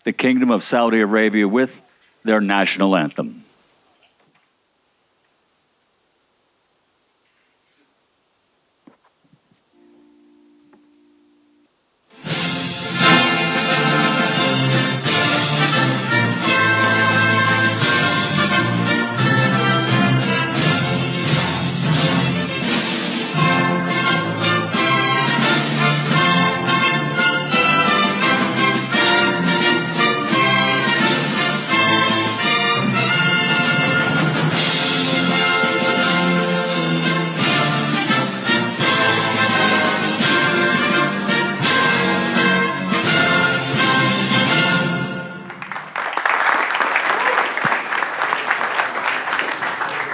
the Kingdom of Saudi Arabia with their national anthem.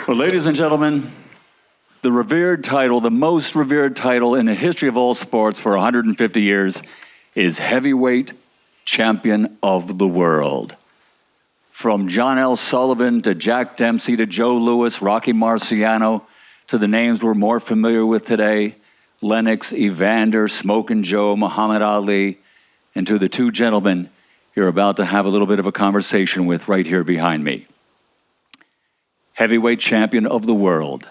Well, ladies and gentlemen, the revered title, the most revered title in the history of all sports for 150 years is Heavyweight Champion of the World. From John L. Sullivan to Jack Dempsey to Joe Louis, Rocky Marciano, to the names we're more familiar with today, Lennox, Evander, Smokin' Joe, Muhammad Ali, and to the two gentlemen you're about to have a little bit of a conversation with right here behind me. Heavyweight Champion of the World.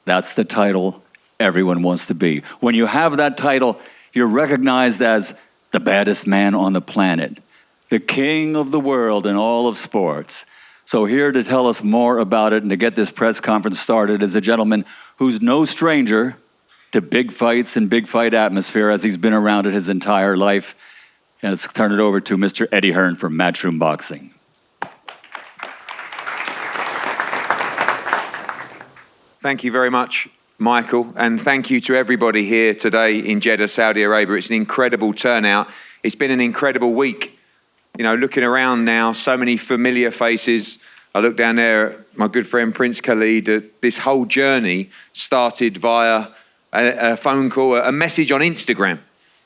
That's the title everyone wants to be. When you have that title, you're recognized as the baddest man on the planet, the king of the world in all of sports. So here to tell us more about it and to get this press conference started is a gentleman who's no stranger to big fights and big fight atmosphere, as he's been around it his entire life. And let's turn it over to Mr. Eddie Hearn from Matchroom Boxing. Thank you very much, Michael, and thank you to everybody here today in Jeddah, Saudi Arabia. It's an incredible turnout. It's been an incredible week. You know, looking around now, so many familiar faces. I look down there at my good friend Prince Khalid. This whole journey started via a phone call, a message on Instagram.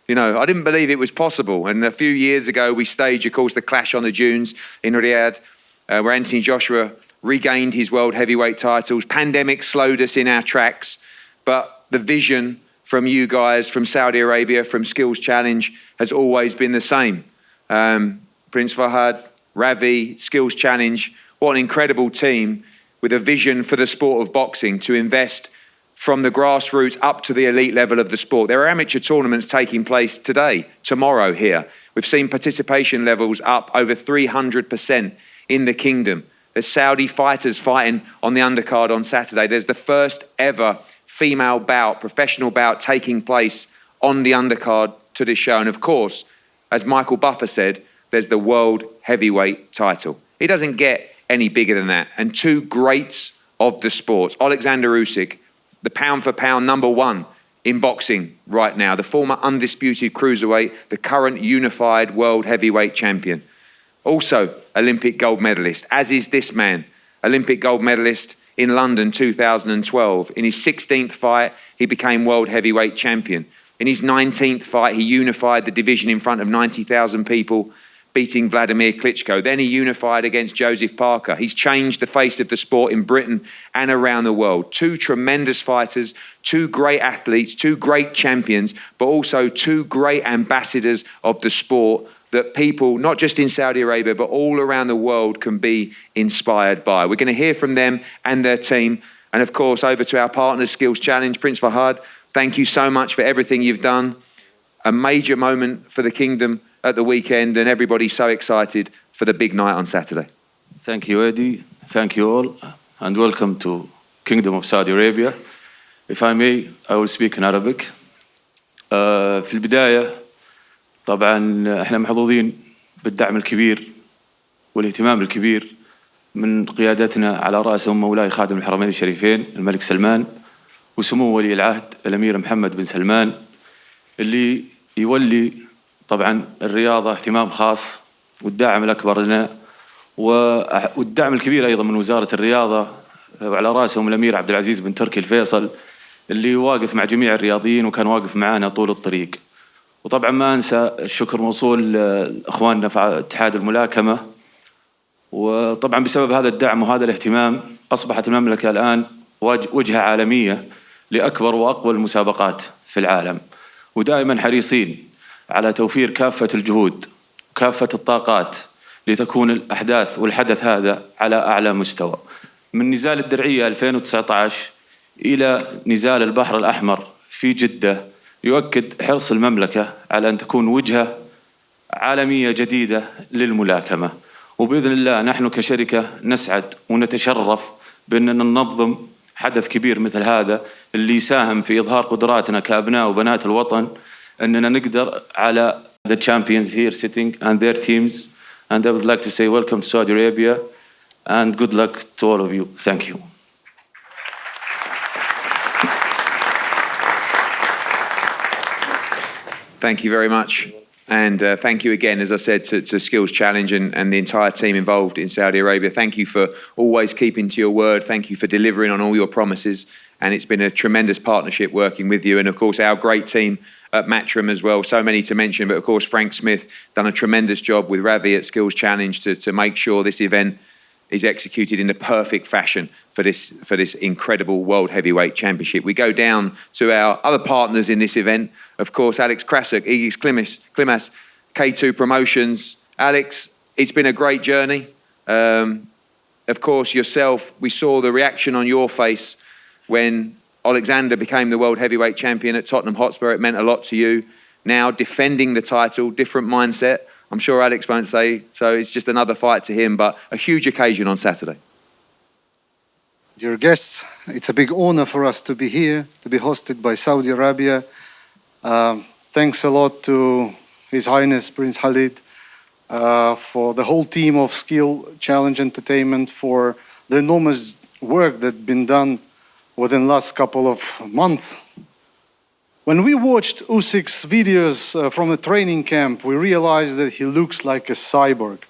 You know, I didn't believe it was possible. And a few years ago, we staged, of course, the Clash on the Dunes in Riyadh, where Anthony Joshua regained his world heavyweight titles. Pandemic slowed us in our tracks, but the vision from you guys, from Saudi Arabia, from Skills Challenge has always been the same. Prince Fahad, Ravi, Skills Challenge, what an incredible team with a vision for the sport of boxing to invest from the grassroots up to the elite level of the sport. There are amateur tournaments taking place today, tomorrow here. We've seen participation levels up over 300% in the kingdom. There's Saudi fighters fighting on the undercard on Saturday. There's the first ever female bout, professional bout, taking place on the undercard to this show. And of course, as Michael Buffer said, there's the world heavyweight title. It doesn't get any bigger than that. And two greats of the sports, Oleksandr Usyk, the pound for pound number one in boxing right now, the former undisputed cruiserweight, the current unified world heavyweight champion. Also, Olympic gold medalist, as is this man, Olympic gold medalist in London 2012. In his 16th fight, he became world heavyweight champion. In his 19th fight, he unified the division in front of 90,000 people, beating Vladimir Klitschko. Then he unified against Joseph Parker. He's changed the face of the sport in Britain and around the world. Two tremendous fighters, two great athletes, two great champions, but also two great ambassadors of the sport that people, not just in Saudi Arabia, but all around the world can be inspired by. We're going to hear from them and their team. And of course, over to our partners, Skills Challenge. Prince Fahad, thank you so much for everything you've done. A major moment for the kingdom at the weekend, and everybody's so excited for the big night on Saturday. Thank you, Eddie. Thank you all, and welcome to Kingdom of Saudi Arabia. If I may, I will speak in Arabic. في البداية طبعا احنا محظوظين بالدعم الكبير والاهتمام الكبير من قيادتنا على رأسهم مولاي خادم الحرمين الشريفين الملك سلمان وسمو ولي العهد الأمير محمد بن سلمان، اللي يولي طبعا الرياضة اهتمام خاص والدعم الأكبر لنا والدعم الكبير أيضا من وزارة الرياضة وعلى رأسهم الأمير عبدالعزيز بن تركي الفيصل، اللي واقف مع جميع الرياضيين وكان واقف معنا طول الطريق. وطبعا ما أنسى الشكر موصول لأخواننا في اتحاد الملاكمة. وطبعا بسبب هذا الدعم وهذا الاهتمام أصبحت المملكة الآن وجهة عالمية لأكبر وأقوى المسابقات في العالم، ودائما حريصين على توفير كافة الجهود كافة الطاقات لتكون الأحداث والحدث هذا على أعلى مستوى. من نزال الدرعية 2019 إلى نزال البحر الأحمر في جدة يؤكد حرص المملكة على أن تكون وجهة عالمية جديدة للملاكمة، وبإذن الله نحن كشركة نسعد ونتشرف بأننا ننظم حدث كبير مثل هذا اللي يساهم في إظهار قدراتنا كأبناء وبنات الوطن أننا نقدر على the champions here sitting and their teams. And I would like to say welcome to Saudi Arabia and good luck to all of you. Thank you. Thank you very much. And thank you again, as I said, to Skills Challenge and the entire team involved in Saudi Arabia. Thank you for always keeping to your word. Thank you for delivering on all your promises. And it's been a tremendous partnership working with you. And of course, our great team at Matchroom as well. So many to mention. But of course, Frank Smith done a tremendous job with Ravi at Skills Challenge to make sure this event is executed in the perfect fashion for this incredible World Heavyweight Championship. We go down to our other partners in this event. Of course, Alex Krassyuk, Egis, Klimas, K2 Promotions. Alex, it's been a great journey. Of course, yourself, we saw the reaction on your face when Oleksandr became the World Heavyweight Champion at Tottenham Hotspur. It meant a lot to you. Now, defending the title, different mindset. I'm sure Alex won't say, so it's just another fight to him, but a huge occasion on Saturday. Dear guests, it's a big honor for us to be here, to be hosted by Saudi Arabia. Thanks a lot to His Highness Prince Khalid, for the whole team of Skill Challenge Entertainment, for the enormous work that's been done within the last couple of months. When we watched Usyk's videos from the training camp, we realized that he looks like a cyborg.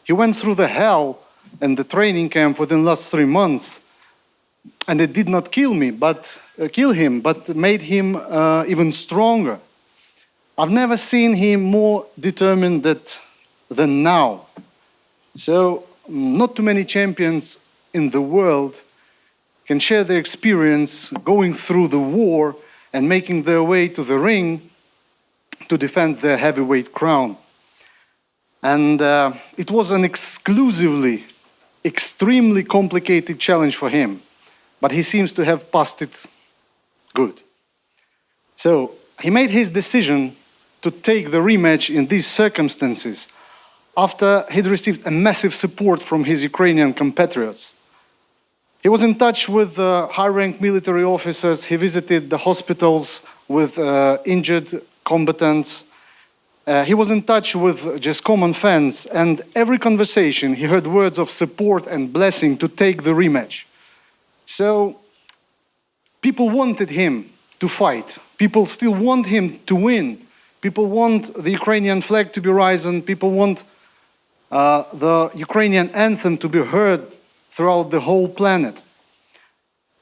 He went through the hell in the training camp within the last 3 months, and it did not kill him, but made him even stronger. I've never seen him more determined than now. So, not too many champions in the world can share their experience going through the war and making their way to the ring to defend their heavyweight crown. And it was an exclusively, extremely complicated challenge for him, but he seems to have passed it good. So he made his decision to take the rematch in these circumstances after he'd received a massive support from his Ukrainian compatriots. He was in touch with high-ranked military officers. He visited the hospitals with injured combatants. He was in touch with just common fans. And every conversation, he heard words of support and blessing to take the rematch. So people wanted him to fight. People still want him to win. People want the Ukrainian flag to be risen. People want the Ukrainian anthem to be heard throughout the whole planet.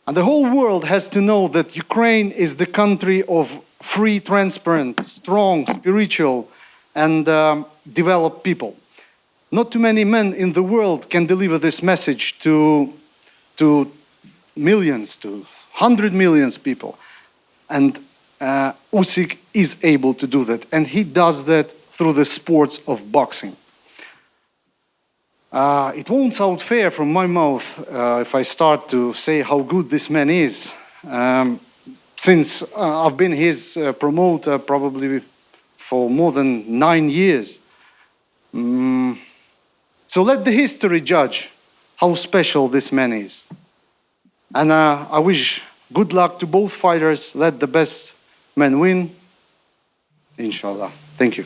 And the whole world has to know that Ukraine is the country of free, transparent, strong, spiritual, and developed people. Not too many men in the world can deliver this message to millions, to 100 million people. And Usyk is able to do that. And he does that through the sports of boxing. It won't sound fair from my mouth if I start to say how good this man is, since I've been his promoter probably for more than 9 years. So let the history judge how special this man is. And I wish good luck to both fighters. Let the best man win, inshallah. Thank you.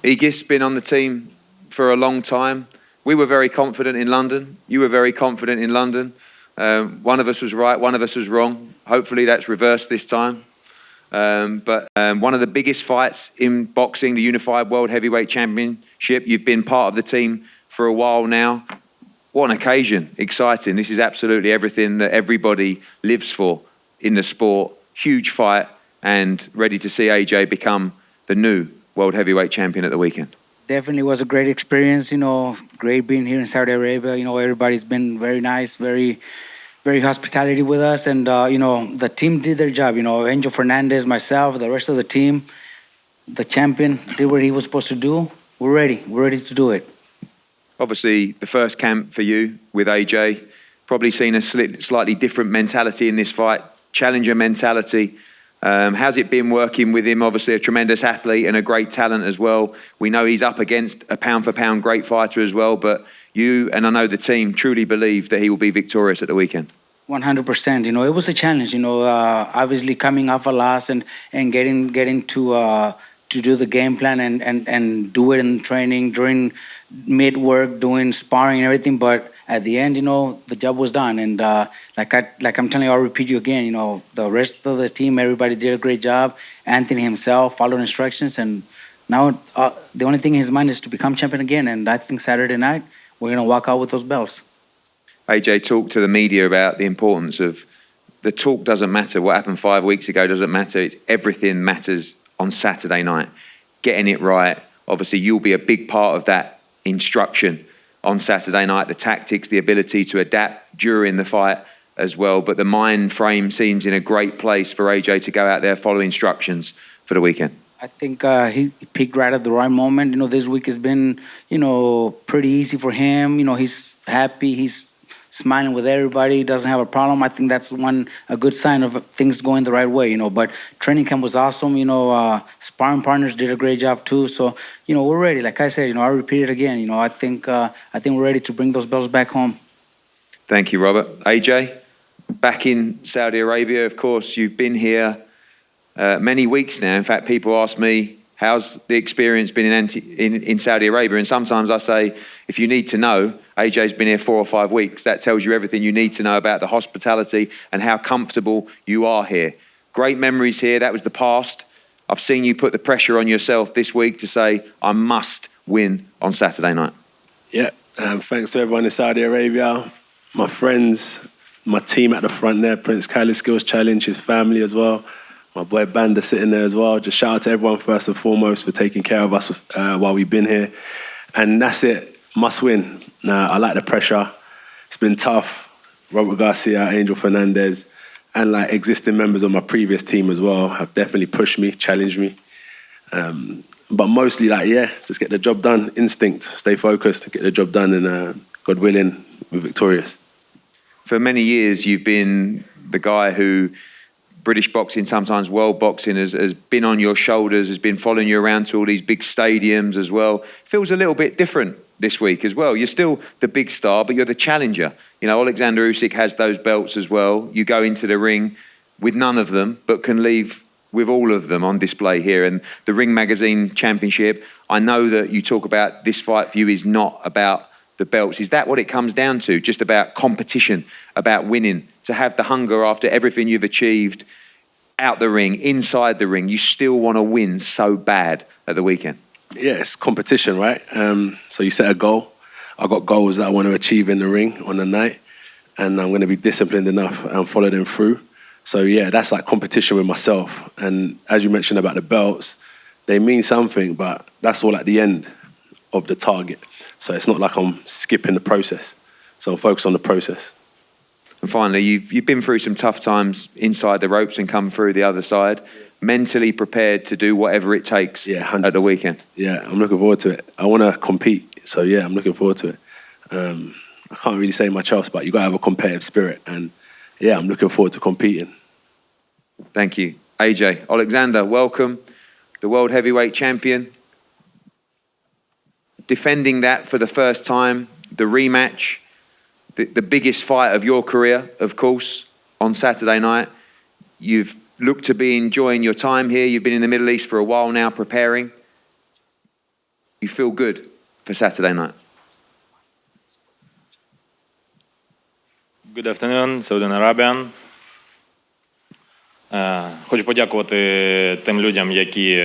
Egis been on the team for a long time. We were very confident in London. You were very confident in London. One of us was right, one of us was wrong. Hopefully that's reversed this time. But one of the biggest fights in boxing, the Unified World Heavyweight Championship. You've been part of the team for a while now. What an occasion, exciting. This is absolutely everything that everybody lives for in the sport. Huge fight and ready to see AJ become the new World Heavyweight Champion at the weekend. Definitely was a great experience, great being here in Saudi Arabia. Everybody's been very nice, very very hospitality with us, and the team did their job. Angel Fernandez, myself, the rest of the team, the champion did what he was supposed to do. We're ready. We're ready to do it. Obviously, the first camp for you with AJ, probably seen a slightly different mentality in this fight, challenger mentality. How's it been working with him? Obviously, a tremendous athlete and a great talent as well. We know he's up against a pound-for-pound great fighter as well, but you and I know the team truly believe that he will be victorious at the weekend. 100%. It was a challenge. Obviously coming off a loss and getting to do the game plan and do it in training during mid work, doing sparring and everything. But at the end, the job was done. And like I'm telling you, I'll repeat you again. The rest of the team, everybody did a great job. Anthony himself followed instructions, and now the only thing in his mind is to become champion again. And I think Saturday night we're gonna walk out with those belts. AJ talked to the media about the importance of the talk doesn't matter. What happened 5 weeks ago doesn't matter. It's everything matters on Saturday night. Getting it right. Obviously, you'll be a big part of that instruction on Saturday night, the tactics, the ability to adapt during the fight as well. But the mind frame seems in a great place for AJ to go out there, follow instructions for the weekend. I think he peaked right at the right moment. This week has been, pretty easy for him. He's happy. He's smiling with everybody. He doesn't have a problem. I think that's a good sign of things going the right way. But training camp was awesome. Sparring partners did a great job too. So, we're ready. Like I said, I'll repeat it again. I think we're ready to bring those belts back home. Thank you, Robert. AJ, back in Saudi Arabia, of course, you've been here many weeks now. In fact, people ask me, how's the experience been in Saudi Arabia? And sometimes I say, if you need to know, AJ's been here 4 or 5 weeks. That tells you everything you need to know about the hospitality and how comfortable you are here. Great memories here. That was the past. I've seen you put the pressure on yourself this week to say, I must win on Saturday night. Yeah, thanks to everyone in Saudi Arabia, my friends, my team at the front there, Prince Khalid Skills Challenge, his family as well. My boy Banda sitting there as well. Just shout out to everyone first and foremost for taking care of us while we've been here. And that's it. Must win. I like the pressure. It's been tough. Robert Garcia, Angel Fernandez, and existing members of my previous team as well have definitely pushed me, challenged me. But mostly just get the job done. Instinct, stay focused, get the job done, and God willing, we're victorious. For many years, you've been the guy who British boxing, sometimes world boxing, has been on your shoulders, has been following you around to all these big stadiums as well. Feels a little bit different this week as well. You're still the big star, but you're the challenger. Oleksandr Usyk has those belts as well. You go into the ring with none of them, but can leave with all of them on display here. And the Ring Magazine Championship, I know that you talk about this fight for you is not about the belts. Is that what it comes down to? Just about competition, about winning, to have the hunger after everything you've achieved out the ring, inside the ring, you still want to win so bad at the weekend? Yeah, it's competition, right? So you set a goal. I've got goals that I want to achieve in the ring on the night, and I'm going to be disciplined enough and follow them through. So yeah, that's like competition with myself. And as you mentioned about the belts, they mean something, but that's all at the end of the target. So it's not like I'm skipping the process. So I'm focused on the process. And finally, you've been through some tough times inside the ropes and come through the other side. Mentally prepared to do whatever it takes at the weekend. Yeah, I'm looking forward to it. I want to compete. So yeah, I'm looking forward to it. I can't really say much else, but you got to have a competitive spirit. And yeah, I'm looking forward to competing. Thank you. AJ, Oleksandr, welcome. The world heavyweight champion. Defending that for the first time, the rematch, the biggest fight of your career, of course, on Saturday night. You've looked to be enjoying your time here. You've been in the Middle East for a while now, preparing. You feel good for Saturday night? Good afternoon, Saudi Arabian. Хочу подякувати тим людям, які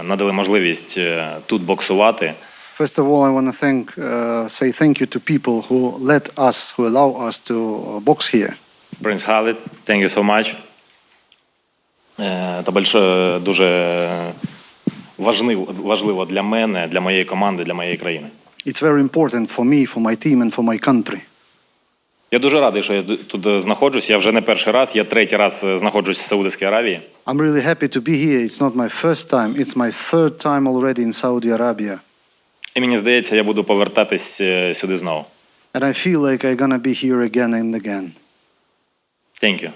надали можливість тут боксувати. First of all, I want to say thank you to people who allow us to box here. Prince Khalid, thank you so much. Це дуже важливо для мене, для моєї команди, для моєї країни. It's very important for me, for my team and for my country. Я дуже радий, що я тут знаходжусь. Я вже не перший раз, я третій раз знаходжусь в Саудовській Аравії. I'm really happy to be here. It's not my first time, it's my third time already in Saudi Arabia. І мені здається, я буду повертатись сюди знову. And I feel like I'm gonna be here again and again. Thank you.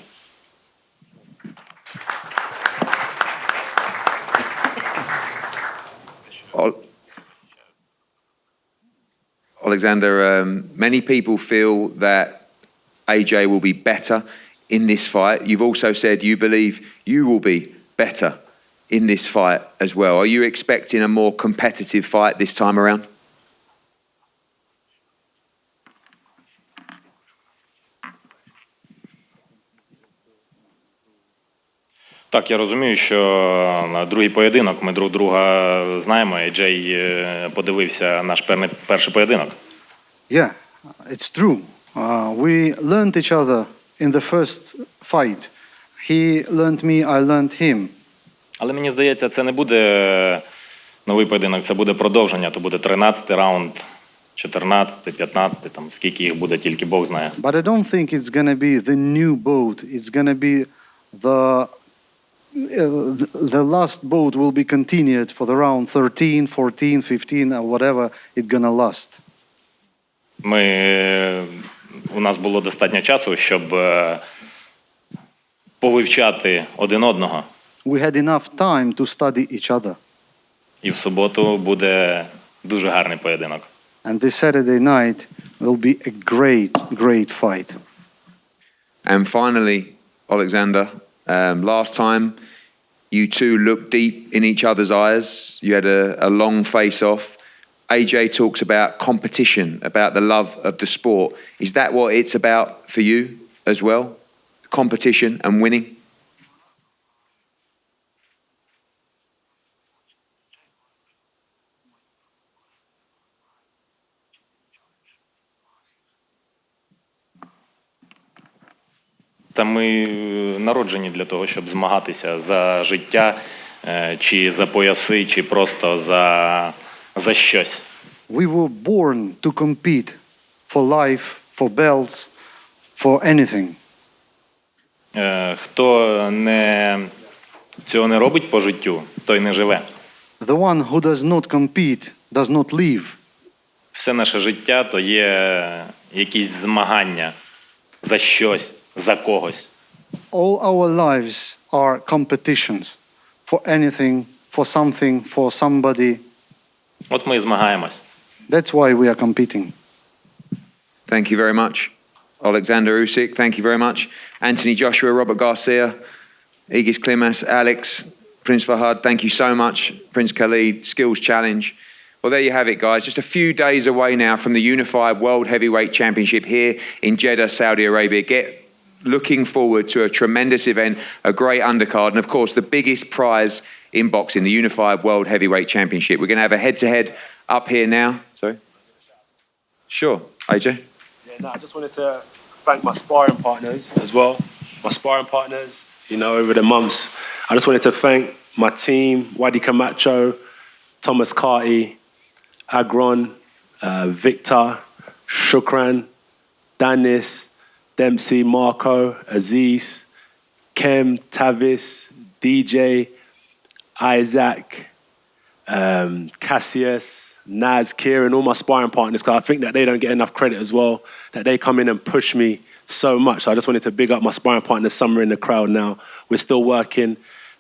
Oleksandr, many people feel that AJ will be better in this fight. You've also said you believe you will be better in this fight as well. Are you expecting a more competitive fight this time around? Так, я розумію, що другий поєдинок, ми друг друга знаємо, і Джей подивився наш перший поєдинок. Yeah, it's true. We learned each other in the first fight. He learned me, I learned him. Але мені здається, це не буде новий поєдинок, це буде продовження, то буде 13-й раунд, 14-й, 15-й, там скільки їх буде, тільки Бог знає. But I don't think it's gonna be the new boat. It's gonna be the last boat will be continued for the round 13, 14, 15, or whatever it's gonna last. У нас було достатньо часу, щоб повивчати один одного. We had enough time to study each other. І в суботу буде дуже гарний поєдинок. And this Saturday night will be a great fight. And finally, Oleksandr, last time you two looked deep in each other's eyes. You had a long face-off. AJ talks about competition, about the love of the sport. Is that what it's about for you as well? Competition and winning? Та ми народжені для того, щоб змагатися за життя, чи за пояси, чи просто за щось. We were born to compete for life, for belts, for anything. Хто цього не робить по життю, той не живе. The one who does not compete does not live. Все наше життя то є якісь змагання за щось, за когось. All our lives are competitions for anything, for something, for somebody. От ми і змагаємось. That's why we are competing. Thank you very much. Oleksandr Usyk, thank you very much. Anthony Joshua, Robert Garcia, Egis, Klimas, Alex, Prince Fahad, thank you so much. Prince Khalid, Skills Challenge. Well, there you have it, guys. Just a few days away now from the Unified World Heavyweight Championship here in Jeddah, Saudi Arabia. Looking forward to a tremendous event, a great undercard, and of course the biggest prize in boxing, the Unified World Heavyweight Championship. We're going to have a head-to-head up here now. Sorry? Sure. AJ? I just wanted to thank my sparring partners as well. My sparring partners, over the months. I just wanted to thank my team, Wadi Camacho, Thomas Carty, Agron, Victor, Shukran, Danis, Dempsey, Marco, Aziz, Kem, Tavis, DJ, Isaac, Cassius, Naz, Kieran, all my sparring partners, because I think that they don't get enough credit as well, that they come in and push me so much. So I just wanted to big up my sparring partners, some are in the crowd now. We're still working.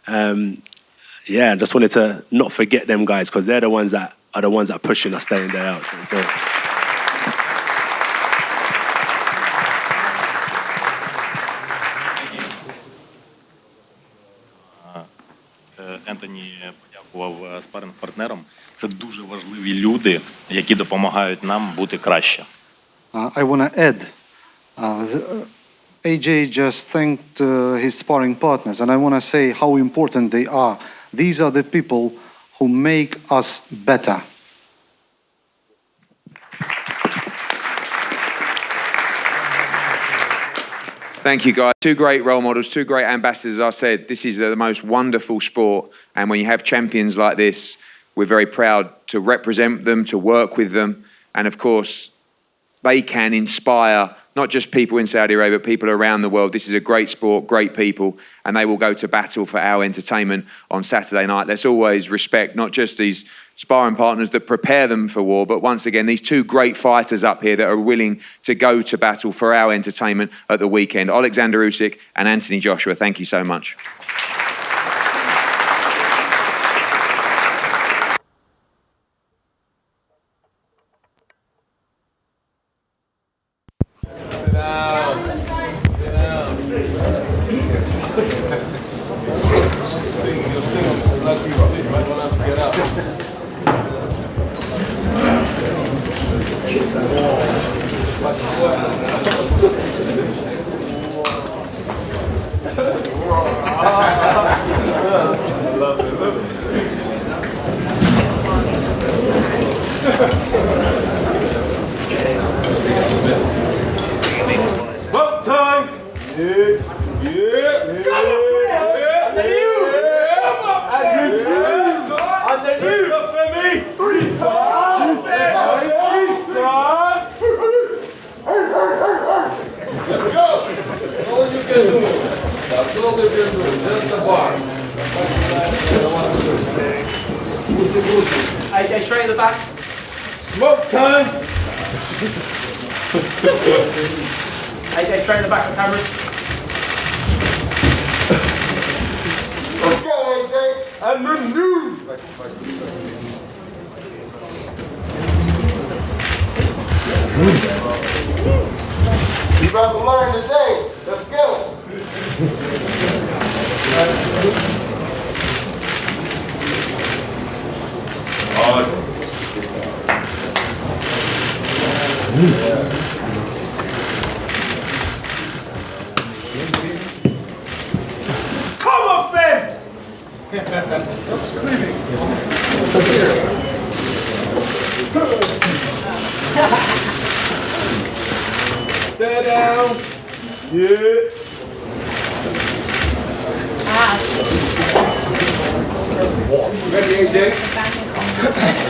I just wanted to not forget them guys, because they're the ones that are pushing us day in, day out. So, Ентоні подякував спаринг-партнерам. Це дуже важливі люди, які допомагають нам бути краще. I want to add, AJ just thanked his sparring partners, and I want to say how important they are. These are the people who make us better. Thank you, guys. Two great role models, two great ambassadors. As I said, this is the most wonderful sport. And when you have champions like this, we're very proud to represent them, to work with them. And of course, they can inspire not just people in Saudi Arabia, but people around the world. This is a great sport, great people, and they will go to battle for our entertainment on Saturday night. Let's always respect not just these sparring partners that prepare them for war, but once again, these two great fighters up here that are willing to go to battle for our entertainment at the weekend. Oleksandr Usyk and Anthony Joshua, thank you so much. AJ, straight in the back. Smoke time! AJ, straight in the back of cameras. Let's go, AJ! And the news! You about to learn today. Let's go! Come on, fam! Stop screaming. Stay down. Yeah. Ready, AJ?